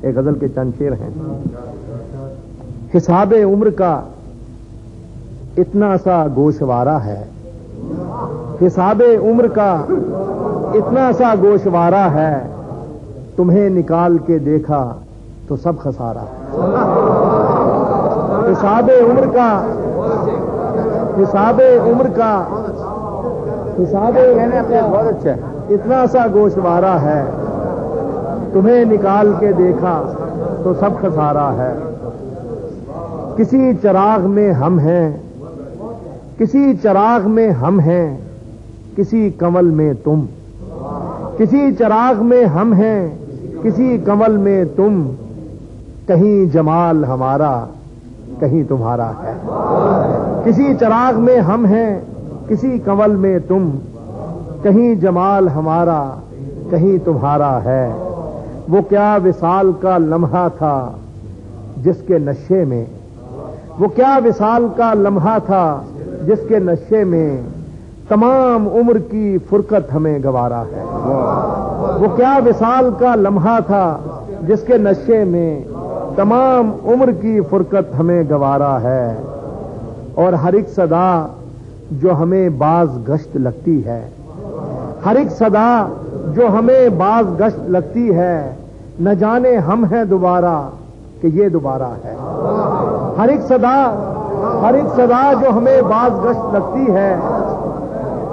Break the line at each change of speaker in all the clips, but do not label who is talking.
ایک غزل کے چند شعر ہیں. حساب عمر کا اتنا سا گوشوارہ ہے، حساب عمر کا اتنا سا گوشوارہ ہے، تمہیں نکال کے دیکھا تو سب خسارہ ہے. حساب عمر کا حساب عمر کا حساب بہت اچھا اتنا سا گوشوارہ ہے، تمہیں نکال کے دیکھا تو سب خسارہ ہے. کسی چراغ میں ہم ہیں، کسی چراغ میں ہم ہیں، کسی کنول میں تم، کسی چراغ میں ہم ہیں، کسی کنول میں تم، کہیں جمال ہمارا کہیں تمہارا ہے. کسی چراغ میں ہم ہیں، کسی کنول میں تم، کہیں جمال ہمارا کہیں تمہارا ہے. وہ کیا وصال کا لمحہ تھا جس کے نشے میں، وہ کیا وصال کا لمحہ تھا جس کے نشے میں تمام عمر کی فرقت ہمیں گوارا ہے. وہ کیا وصال کا لمحہ تھا جس کے نشے میں تمام عمر کی فرقت ہمیں گوارا ہے. اور ہر ایک صدا جو ہمیں باز گشت لگتی ہے، ہر ایک صدا جو ہمیں باز گشت لگتی ہے، نہ جانے ہم ہیں دوبارہ کہ یہ دوبارہ ہے. ہر ایک صدا جو ہمیں باز گشت لگتی ہے،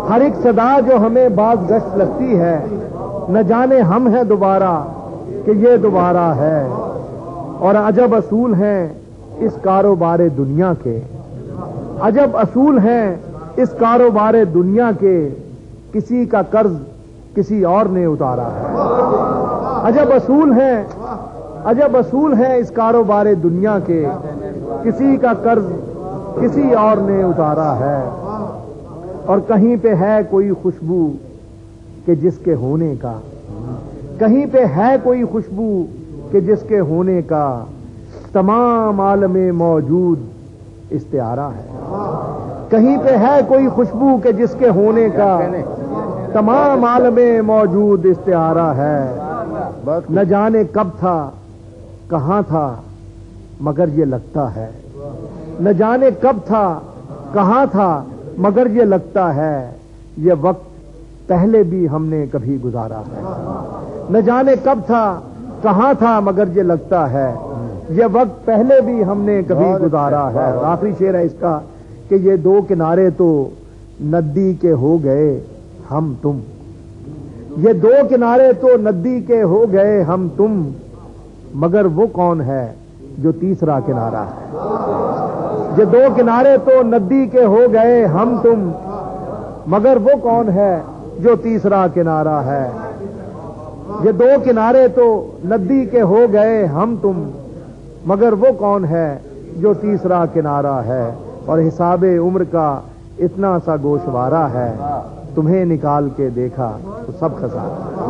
ہر ایک صدا جو ہمیں باز گشت لگتی ہے، نہ جانے ہم ہیں دوبارہ کہ یہ دوبارہ ہے. اور عجب اصول ہیں اس کاروبار دنیا کے، عجب اصول ہیں اس کاروبار دنیا کے، کسی کا قرض کسی اور نے اتارا ہے. عجب اصول ہیں اس کاروبار دنیا کے، کسی کا قرض کسی اور نے اتارا ہے. اور کہیں پہ ہے کوئی خوشبو کہ جس کے ہونے کا، کہیں پہ ہے کوئی خوشبو کہ جس کے ہونے کا تمام عالم موجود استعارہ ہے. کہیں پہ ہے کوئی خوشبو کہ جس کے ہونے کا تمام عالم موجود استعارہ ہے. نہ جانے کب تھا کہاں تھا مگر یہ لگتا ہے، نہ جانے کب تھا کہاں تھا مگر یہ لگتا ہے، یہ وقت پہلے بھی ہم نے کبھی گزارا ہے. نہ جانے کب تھا کہاں تھا مگر یہ لگتا ہے، یہ وقت پہلے بھی ہم نے کبھی گزارا ہے. آخری شعر ہے اس کا کہ یہ دو کنارے تو ندی کے ہو گئے ہم تم، یہ دو کنارے تو ندی کے ہو گئے ہم تم، مگر وہ کون ہے جو تیسرا کنارہ ہے. یہ دو کنارے تو ندی کے ہو گئے ہم تم، مگر وہ کون ہے جو تیسرا کنارہ ہے. یہ دو کنارے تو ندی کے ہو گئے ہم تم، مگر وہ کون ہے جو تیسرا کنارہ ہے. اور حساب عمر کا اتنا سا گوشوارہ ہے، تمہیں نکال کے دیکھا تو سب خسارہ.